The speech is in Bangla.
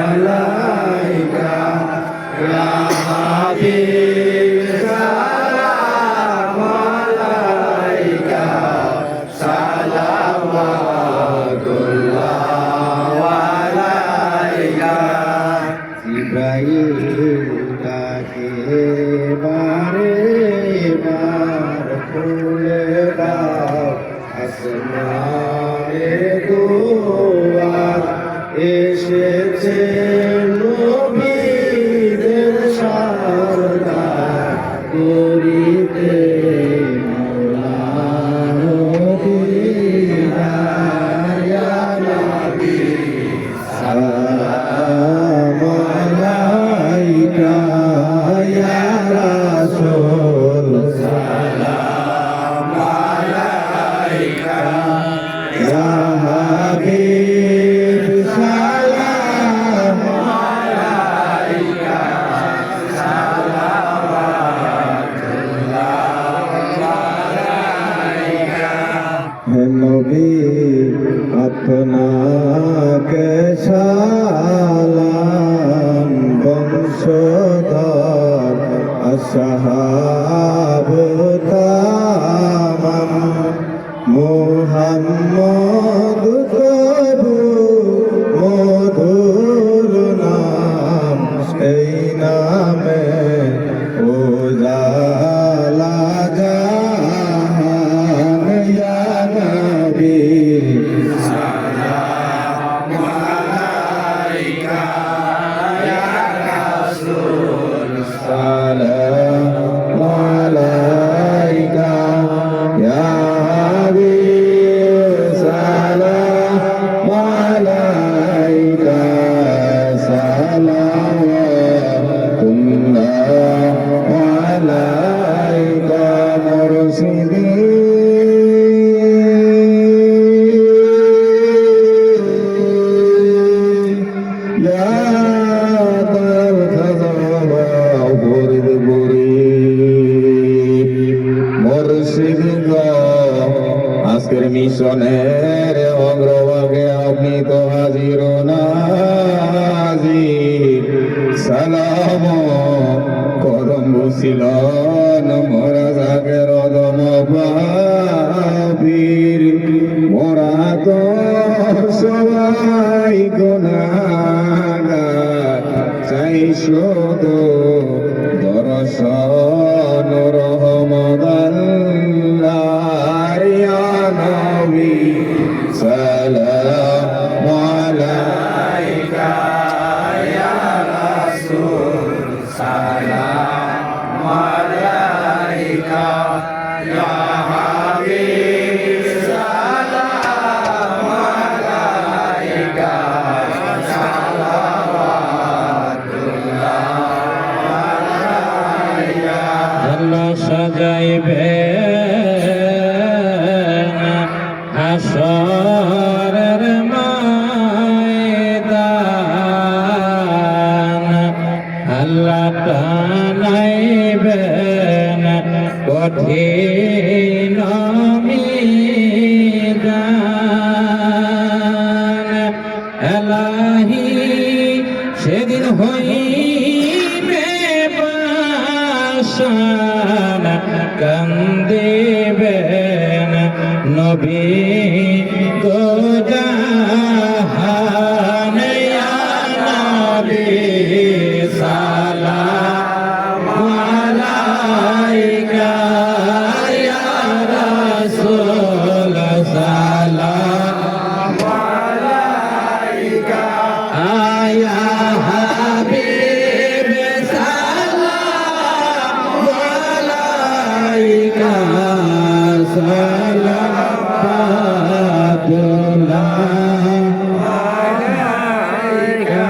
আলাইকা ইয়া হাবিব সালাম আলাইকা সালাওয়াতুল্লাহ আলাইকা জিবরাইল ডাকে বারে বার খুলে দাও আসমানের দুয়ার এসেছে নবীদের সরদার করিতে মওলার দিদার ইয়া নবী সালাম আলাইকা ইয়া রাসূল সালাম আলাইকা ইয়া হাবিব সালাম আলাইকা সালাওয়াতুল্লাহ আলাইকা হে নবী আপনাকে সালাম বংশধর আসহাব তামাম মুহাম্মদ প্রভু মধুর নাম এই নামে উজালা জাহান ইয়া নবী সালাম আলাইকা ইয়া রাসূল সালাম আলাইকা ইয়া হাবিব সালাম আলাইকা সালাওয়াতুল্লাহ আলাইকা মুরশিদি আজকের মিশনের অগ্রভাগে আপনি তো হাজির নাজির সালাম কদম বসিলন মোরা জাগের অদম বাবির মোরা তো সবাই গুনাহগার চাই শুধু দর্শন রহমদাল্লাহ ইয়া নবী সালাম আলাইকা ইয়া রাসূল সালাম আলাইকা ইয়া হাবিব সালাম আলাইকা আল্লাহ সাজাইবে হাসরের ময়দান আল্লাহ টানাইবেন কঠিন মিজান এলাহি সেদিন হইবে পাশান কান্দিবেন নবী গো জাহান ইয়া নবী সালাম আলাইকা ইয়া রাসূল সালাম আলাইকা ইয়া হাবিব সালাম আলাইকা সালাওয়াতুল্লাহ আলাইকা